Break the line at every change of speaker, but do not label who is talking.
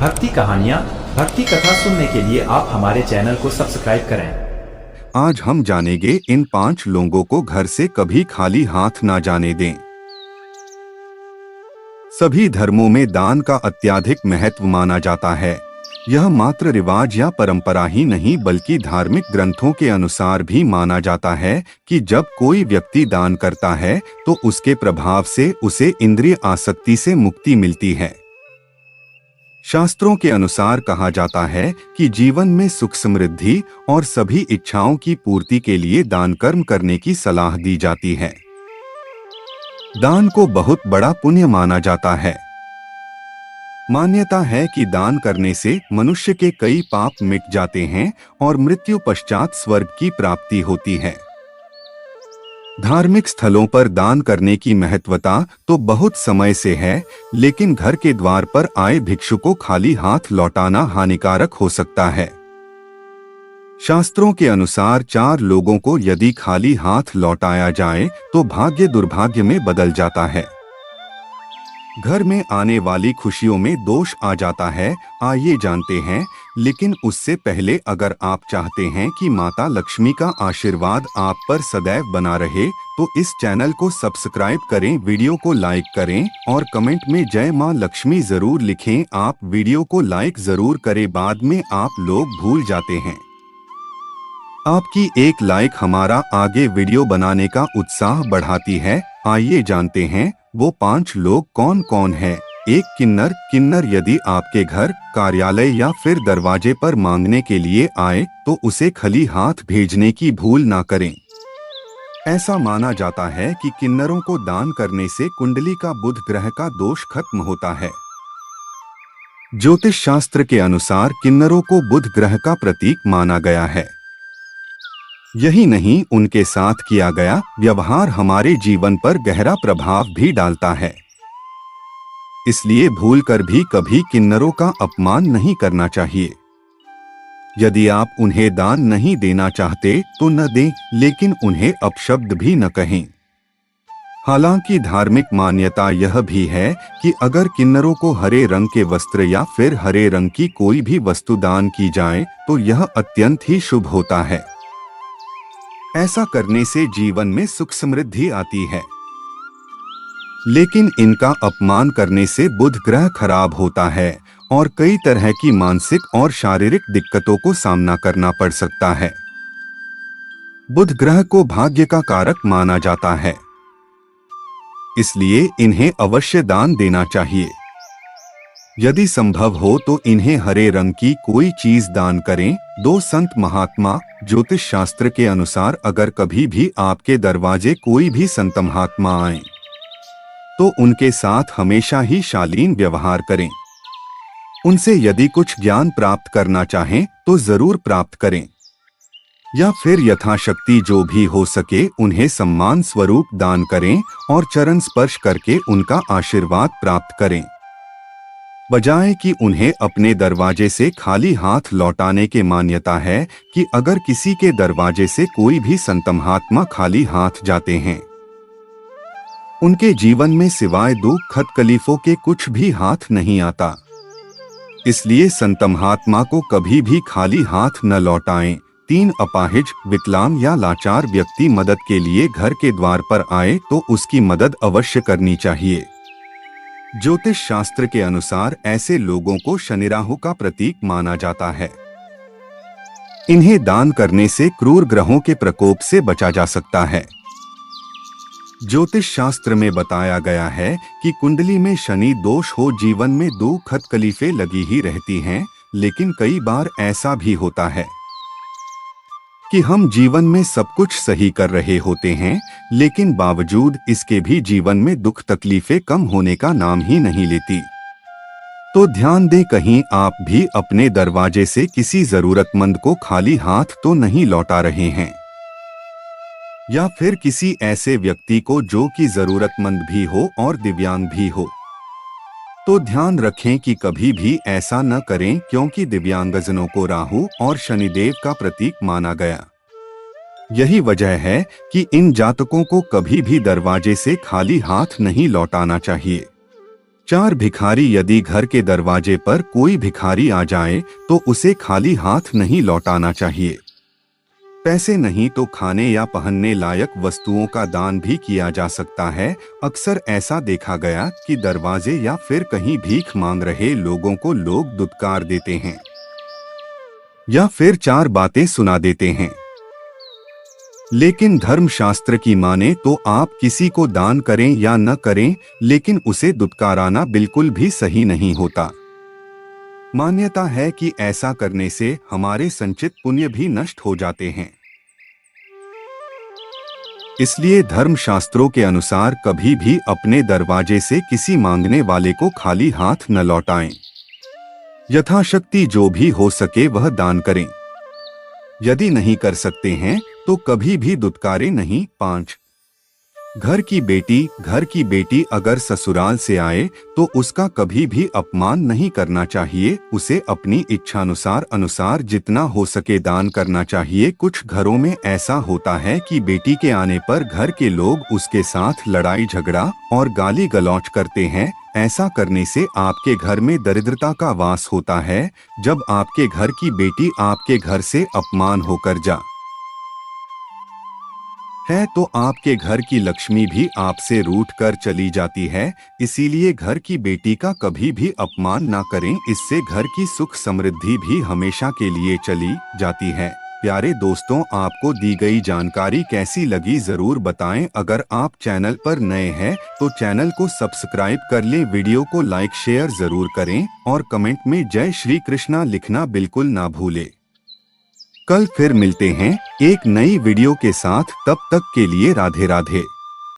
भक्ति कहानियाँ, भक्ति कथा सुनने के लिए आप हमारे चैनल को सब्सक्राइब करें।
आज हम जानेंगे इन 5 लोगों को घर से कभी खाली हाथ ना जाने दें। सभी धर्मों में दान का अत्यधिक महत्व माना जाता है। यह मात्र रिवाज या परंपरा ही नहीं बल्कि धार्मिक ग्रंथों के अनुसार भी माना जाता है कि जब कोई व्यक्ति दान करता है तो उसके प्रभाव से उसे इंद्रिय आसक्ति से मुक्ति मिलती है। शास्त्रों के अनुसार कहा जाता है कि जीवन में सुख समृद्धि और सभी इच्छाओं की पूर्ति के लिए दान कर्म करने की सलाह दी जाती है। दान को बहुत बड़ा पुण्य माना जाता है। मान्यता है कि दान करने से मनुष्य के कई पाप मिट जाते हैं और मृत्यु पश्चात स्वर्ग की प्राप्ति होती है। धार्मिक स्थलों पर दान करने की महत्वता तो बहुत समय से है, लेकिन घर के द्वार पर आए भिक्षु को खाली हाथ लौटाना हानिकारक हो सकता है। शास्त्रों के अनुसार 4 लोगों को यदि खाली हाथ लौटाया जाए तो भाग्य दुर्भाग्य में बदल जाता है। घर में आने वाली खुशियों में दोष आ जाता है। आइए जानते हैं, लेकिन उससे पहले अगर आप चाहते हैं कि माता लक्ष्मी का आशीर्वाद आप पर सदैव बना रहे तो इस चैनल को सब्सक्राइब करें, वीडियो को लाइक करें और कमेंट में जय मां लक्ष्मी जरूर लिखें। आप वीडियो को लाइक जरूर करें, बाद में आप लोग भूल जाते हैं। आपकी एक लाइक हमारा आगे वीडियो बनाने का उत्साह बढ़ाती है। आइए जानते हैं वो 5 लोग कौन कौन हैं। 1 किन्नर। किन्नर यदि आपके घर, कार्यालय या फिर दरवाजे पर मांगने के लिए आए तो उसे खाली हाथ भेजने की भूल ना करें। ऐसा माना जाता है कि किन्नरों को दान करने से कुंडली का बुध ग्रह का दोष खत्म होता है। ज्योतिष शास्त्र के अनुसार किन्नरों को बुध ग्रह का प्रतीक माना गया है। यही नहीं, उनके साथ किया गया व्यवहार हमारे जीवन पर गहरा प्रभाव भी डालता है। इसलिए भूलकर भी कभी किन्नरों का अपमान नहीं करना चाहिए। यदि आप उन्हें दान नहीं देना चाहते तो न दें, लेकिन उन्हें अपशब्द भी न कहें। हालांकि धार्मिक मान्यता यह भी है कि अगर किन्नरों को हरे रंग के वस्त्र या फिर हरे रंग की कोई भी वस्तु दान की जाए तो यह अत्यंत ही शुभ होता है। ऐसा करने से जीवन में सुख समृद्धि आती है। लेकिन इनका अपमान करने से बुध ग्रह खराब होता है और कई तरह की मानसिक और शारीरिक दिक्कतों को सामना करना पड़ सकता है। बुध ग्रह को भाग्य का कारक माना जाता है, इसलिए इन्हें अवश्य दान देना चाहिए। यदि संभव हो तो इन्हें हरे रंग की कोई चीज दान करें। 2 संत महात्मा। ज्योतिष शास्त्र के अनुसार अगर कभी भी आपके दरवाजे कोई भी संत महात्मा आए तो उनके साथ हमेशा ही शालीन व्यवहार करें। उनसे यदि कुछ ज्ञान प्राप्त करना चाहें तो जरूर प्राप्त करें, या फिर यथाशक्ति जो भी हो सके उन्हें सम्मान स्वरूप दान करें और चरण स्पर्श करके उनका आशीर्वाद प्राप्त करें, बजाय कि उन्हें अपने दरवाजे से खाली हाथ लौटाने की मान्यता है कि अगर किसी के दरवाजे से कोई भी संत महात्मा खाली हाथ जाते हैं उनके जीवन में सिवाय दुख तकलीफों के कुछ भी हाथ नहीं आता। इसलिए संत महात्मा को कभी भी खाली हाथ न लौटाएं। 3 अपाहिज, विकलांग या लाचार व्यक्ति मदद के लिए घर के द्वार पर आए तो उसकी मदद अवश्य करनी चाहिए। ज्योतिष शास्त्र के अनुसार ऐसे लोगों को शनि राहु का प्रतीक माना जाता है। इन्हें दान करने से क्रूर ग्रहों के प्रकोप से बचा जा सकता है। ज्योतिष शास्त्र में बताया गया है कि कुंडली में शनि दोष हो जीवन में दुख तकलीफें लगी ही रहती हैं, लेकिन कई बार ऐसा भी होता है कि हम जीवन में सब कुछ सही कर रहे होते हैं, लेकिन बावजूद इसके भी जीवन में दुख तकलीफें कम होने का नाम ही नहीं लेती। तो ध्यान दें, कहीं आप भी अपने दरवाजे से किसी जरूरतमंद को खाली हाथ तो नहीं लौटा रहे हैं, या फिर किसी ऐसे व्यक्ति को जो कि जरूरतमंद भी हो और दिव्यांग भी हो। तो ध्यान रखें कि कभी भी ऐसा न करें, क्योंकि दिव्यांगजनों को राहु और शनिदेव का प्रतीक माना गया। यही वजह है कि इन जातकों को कभी भी दरवाजे से खाली हाथ नहीं लौटाना चाहिए। 4 भिखारी, यदि घर के दरवाजे पर कोई भिखारी आ जाए तो उसे खाली हाथ नहीं लौटाना चाहिए। पैसे नहीं तो खाने या पहनने लायक वस्तुओं का दान भी किया जा सकता है। अक्सर ऐसा देखा गया कि दरवाजे या फिर कहीं भीख मांग रहे लोगों को लोग दुत्कार देते हैं या फिर 4 बातें सुना देते हैं। लेकिन धर्मशास्त्र की माने तो आप किसी को दान करें या न करें, लेकिन उसे दुत्काराना बिल्कुल भी सही नहीं होता। मान्यता है कि ऐसा करने से हमारे संचित पुण्य भी नष्ट हो जाते हैं। इसलिए धर्मशास्त्रों के अनुसार कभी भी अपने दरवाजे से किसी मांगने वाले को खाली हाथ न लौटाएं। यथाशक्ति जो भी हो सके वह दान करें। यदि नहीं कर सकते हैं तो कभी भी दुत्कारे नहीं। 5 घर की बेटी अगर ससुराल से आए तो उसका कभी भी अपमान नहीं करना चाहिए। उसे अपनी इच्छानुसार जितना हो सके दान करना चाहिए। कुछ घरों में ऐसा होता है कि बेटी के आने पर घर के लोग उसके साथ लड़ाई झगड़ा और गाली गलौज करते हैं। ऐसा करने से आपके घर में दरिद्रता का वास होता है। जब आपके घर की बेटी आपके घर से अपमान होकर जा है तो आपके घर की लक्ष्मी भी आपसे रूठ कर चली जाती है। इसीलिए घर की बेटी का कभी भी अपमान ना करें। इससे घर की सुख समृद्धि भी हमेशा के लिए चली जाती है। प्यारे दोस्तों, आपको दी गई जानकारी कैसी लगी जरूर बताएं। अगर आप चैनल पर नए हैं तो चैनल को सब्सक्राइब कर लें। वीडियो को लाइक शेयर जरूर करें और कमेंट में जय श्री कृष्णा लिखना बिल्कुल ना भूलें। कल फिर मिलते हैं एक नई वीडियो के साथ। तब तक के लिए राधे राधे।